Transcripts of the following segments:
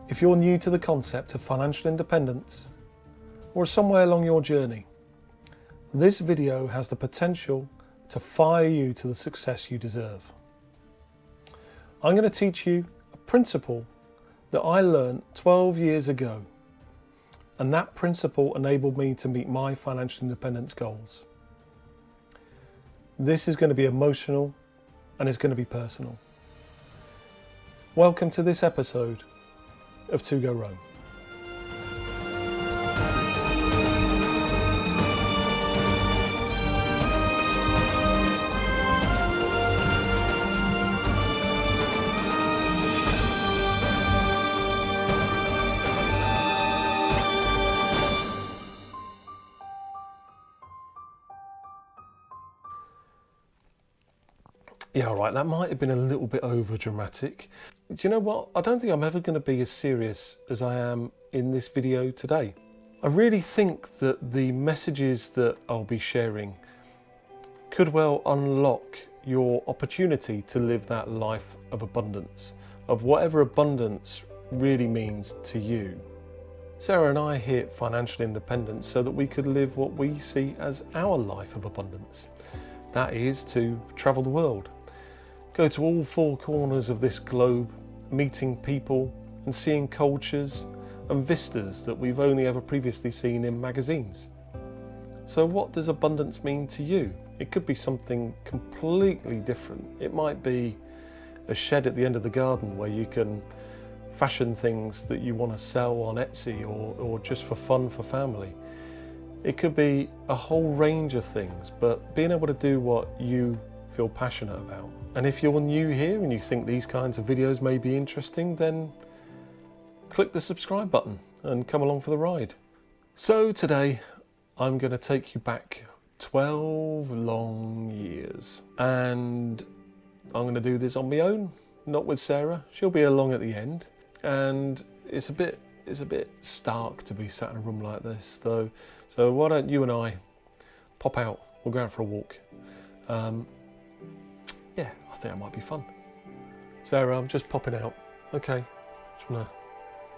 If you're new to the concept of financial independence, or somewhere along your journey, this video has the potential to fire you to the success you deserve. I'm going to teach you a principle that I learned 12 years ago, and that principle enabled me to meet my financial independence goals. This is going to be emotional and it's going to be personal. Welcome to this episode of To Go Rome. Yeah, all right, that might have been a little bit over dramatic. Do you know what? I don't think I'm ever going to be as serious as I am in this video today. I really think that the messages that I'll be sharing could well unlock your opportunity to live that life of abundance, of whatever abundance really means to you. Sarah and I hit financial independence so that we could live what we see as our life of abundance. That is to travel the world. Go to all four corners of this globe, meeting people and seeing cultures and vistas that we've only ever previously seen in magazines. So what does abundance mean to you? It could be something completely different. It might be a shed at the end of the garden where you can fashion things that you want to sell on Etsy or just for fun for family. It could be a whole range of things, but being able to do what you feel passionate about. And if you're new here and you think these kinds of videos may be interesting, then click the subscribe button and come along for the ride. So today I'm going to take you back 12 long years, and I'm going to do this on my own, not with Sarah. She'll be along at the end, and it's a bit stark to be sat in a room like this though. So why don't you and I pop out, we'll go out for a walk. Yeah, I think that might be fun. Sarah, I'm just popping out. Okay, just want to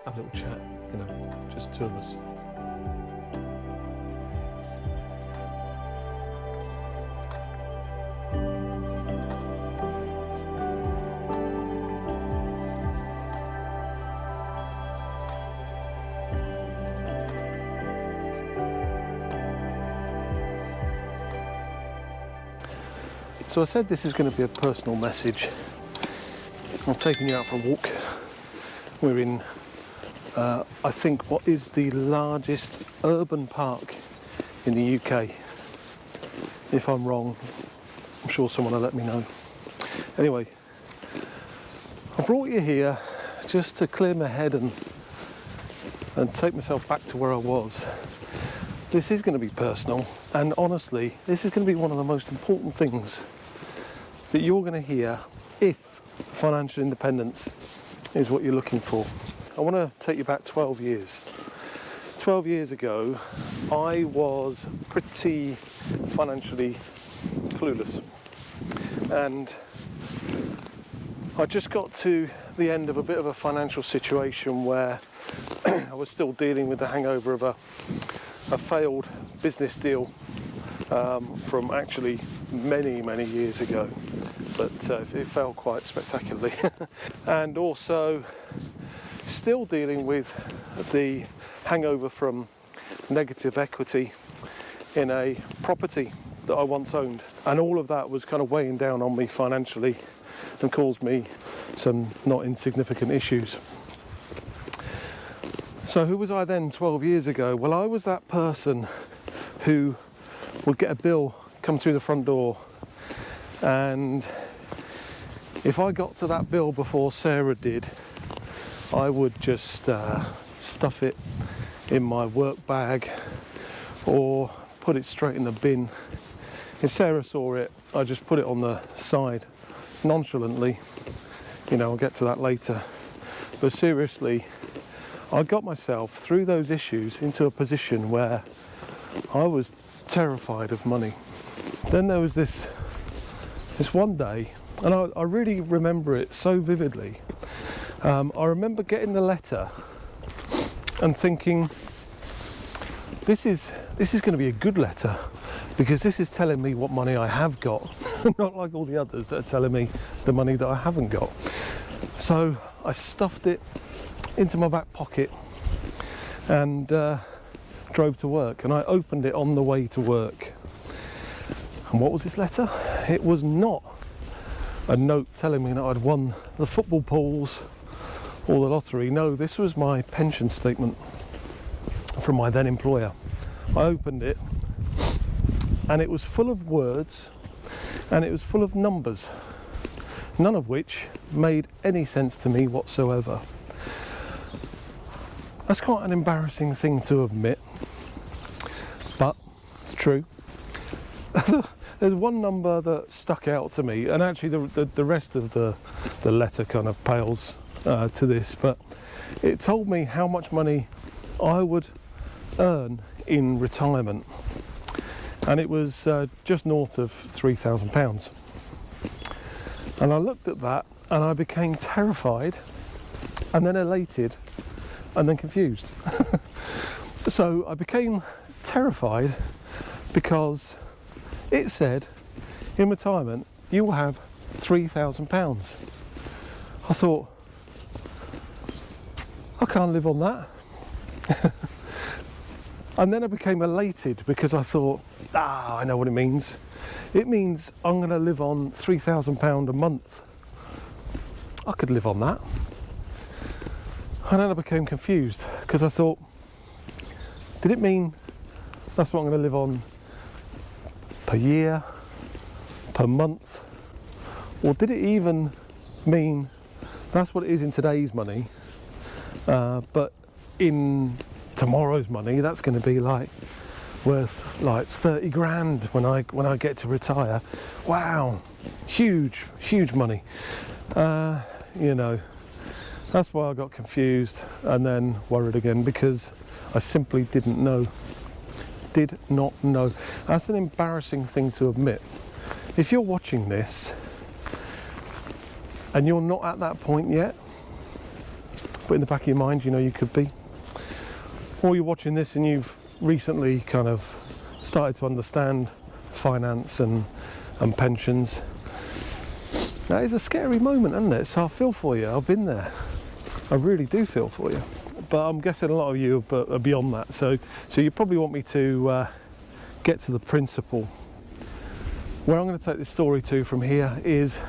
have a little chat, you know, just two of us. So I said this is going to be a personal message. I've taken you out for a walk. We're in, I think, what is the largest urban park in the UK. If I'm wrong, I'm sure someone will let me know. Anyway, I brought you here just to clear my head and take myself back to where I was. This is going to be personal, and honestly, this is going to be one of the most important things that you're going to hear if financial independence is what you're looking for. I want to take you back 12 years. 12 years ago, I was pretty financially clueless, and I just got to the end of a bit of a financial situation where I was still dealing with the hangover of a failed business deal from actually many years ago, but it failed quite spectacularly. And also still dealing with the hangover from negative equity in a property that I once owned, and all of that was kind of weighing down on me financially and caused me some not insignificant issues. So who was I then 12 years ago? Well, I was that person who would get a bill come through the front door, and if I got to that bill before Sarah did, I would just stuff it in my work bag or put it straight in the bin. If Sarah saw it, I just put it on the side nonchalantly. You know, I'll get to that later. But seriously, I got myself through those issues into a position where I was terrified of money. Then there was this one day, and I really remember it so vividly. I remember getting the letter and thinking, this is going to be a good letter, because this is telling me what money I have got, not like all the others that are telling me the money that I haven't got. So I stuffed it into my back pocket and drove to work, and I opened it on the way to work. And what was this letter? It was not a note telling me that I'd won the football pools or the lottery. No, this was my pension statement from my then employer. I opened it and it was full of words and it was full of numbers, none of which made any sense to me whatsoever. That's quite an embarrassing thing to admit, but it's true. There's one number that stuck out to me, and actually the rest of the letter kind of pales to this, but it told me how much money I would earn in retirement, and it was just north of £3,000. And I looked at that and I became terrified, and then elated, and then confused. So I became terrified because it said, in retirement, you will have £3,000. I thought, I can't live on that. And then I became elated because I thought, I know what it means. It means I'm going to live on £3,000 a month. I could live on that. And then I became confused because I thought, did it mean that's what I'm going to live on per year, per month? Or did it even mean that's what it is in today's money, but in tomorrow's money that's going to be like worth like 30 grand when I get to retire? Wow, huge money. You know, that's why I got confused and then worried again, because I simply did not know. That's an embarrassing thing to admit. If you're watching this and you're not at that point yet, but in the back of your mind you know you could be, or you're watching this and you've recently kind of started to understand finance and pensions, that is a scary moment, isn't it? So I feel for you. I've been there. I really do feel for you. But I'm guessing a lot of you are beyond that. So you probably want me to get to the principle. Where I'm going to take this story to from here is,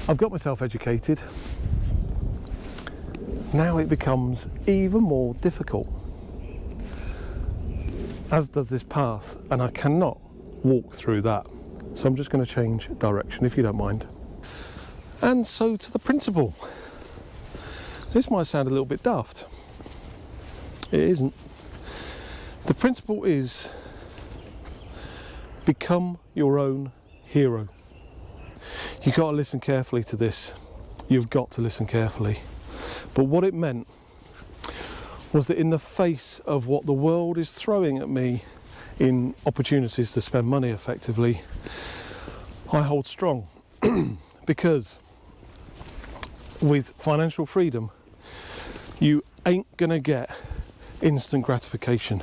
I've got myself educated. Now it becomes even more difficult, as does this path, and I cannot walk through that. So I'm just going to change direction, if you don't mind. And so to the principle. This might sound a little bit daft. It isn't. The principle is, become your own hero. You've got to listen carefully to this. You've got to listen carefully. But what it meant was that in the face of what the world is throwing at me in opportunities to spend money effectively, I hold strong. Because with financial freedom, you ain't gonna get instant gratification.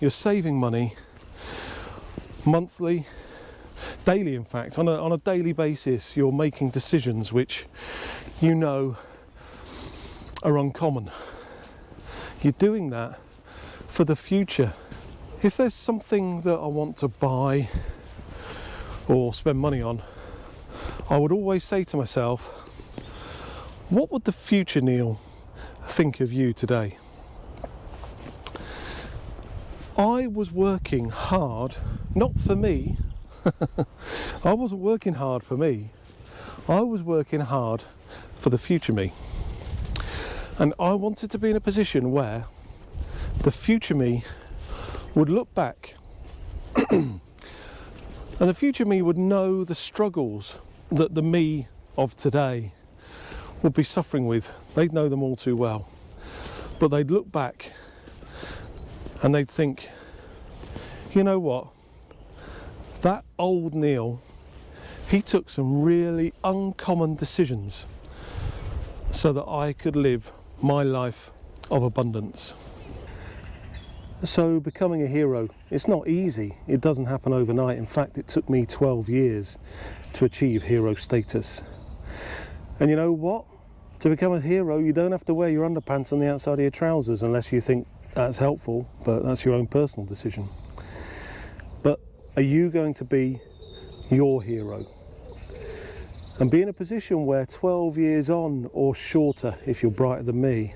You're saving money monthly, daily in fact, on a daily basis. You're making decisions which you know are uncommon. You're doing that for the future. If there's something that I want to buy or spend money on, I would always say to myself, what would the future Neil think of you today? I was working hard, not for me. I wasn't working hard for me. I was working hard for the future me. And I wanted to be in a position where the future me would look back and the future me would know the struggles that the me of today would be suffering with. They'd know them all too well. But they'd look back and they'd think, you know what? That old Neil, he took some really uncommon decisions so that I could live my life of abundance. So becoming a hero, it's not easy. It doesn't happen overnight. In fact, it took me 12 years to achieve hero status. And you know what? To become a hero, you don't have to wear your underpants on the outside of your trousers unless you think that's helpful, but that's your own personal decision. But are you going to be your hero? And be in a position where 12 years on, or shorter if you're brighter than me,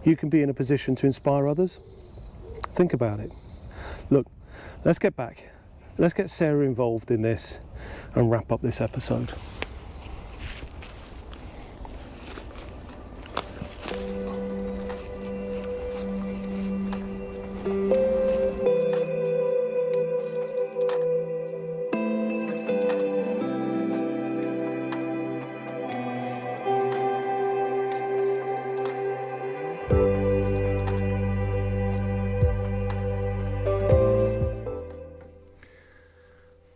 you can be in a position to inspire others? Think about it. Look, let's get back. Let's get Sarah involved in this and wrap up this episode.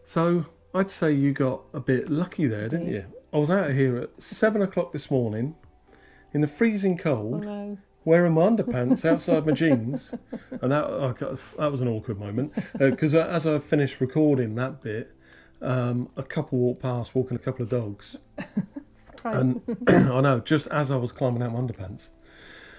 So I'd say you got a bit lucky there, didn't you? I was out of here at 7 o'clock this morning in the freezing cold, wearing my underpants outside my jeans, and that was an awkward moment because as I finished recording that bit, a couple walked past walking a couple of dogs, and I know, just as I was climbing out my underpants.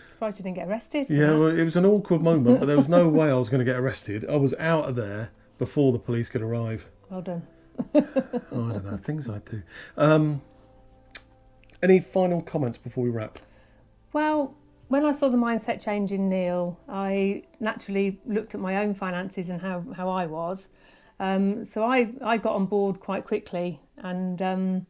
Surprised you didn't get arrested. Yeah, well, it was an awkward moment, but there was no way I was going to get arrested. I was out of there before the police could arrive. Well done. Oh, I don't know, things I do. Any final comments before we wrap? Well, when I saw the mindset change in Neil, I naturally looked at my own finances and how I was. So I got on board quite quickly, and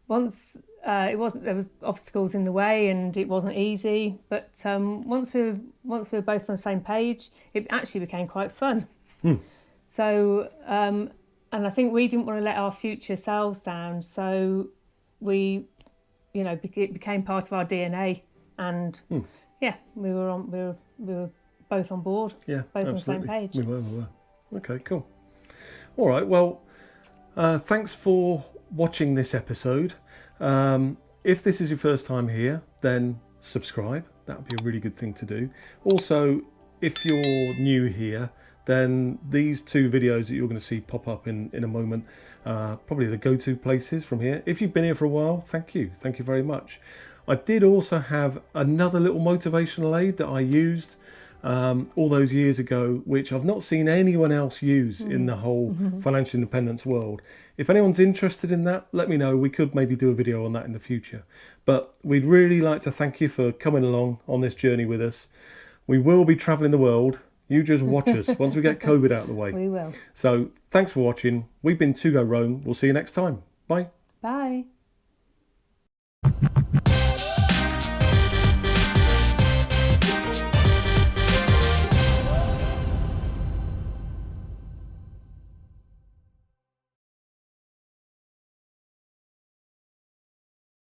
once there was obstacles in the way and it wasn't easy, but once we were both on the same page, it actually became quite fun. So and I think we didn't want to let our future selves down, so we, it became part of our DNA, and yeah, we were both on board, yeah, both absolutely. on the same page. We were. Okay, cool. All right, well, thanks for watching this episode. If this is your first time here, then subscribe. That would be a really good thing to do. Also, if you're new here, then these two videos that you're going to see pop up in a moment, probably the go-to places from here. If you've been here for a while, thank you very much. I did also have another little motivational aid that I used all those years ago, which I've not seen anyone else use in the whole financial independence world. If anyone's interested in that, let me know. We could maybe do a video on that in the future. But we'd really like to thank you for coming along on this journey with us. We will be traveling the world. You just watch us once we get COVID out of the way. We will. So thanks for watching. We've been To Go Rome. We'll see you next time. Bye. Bye.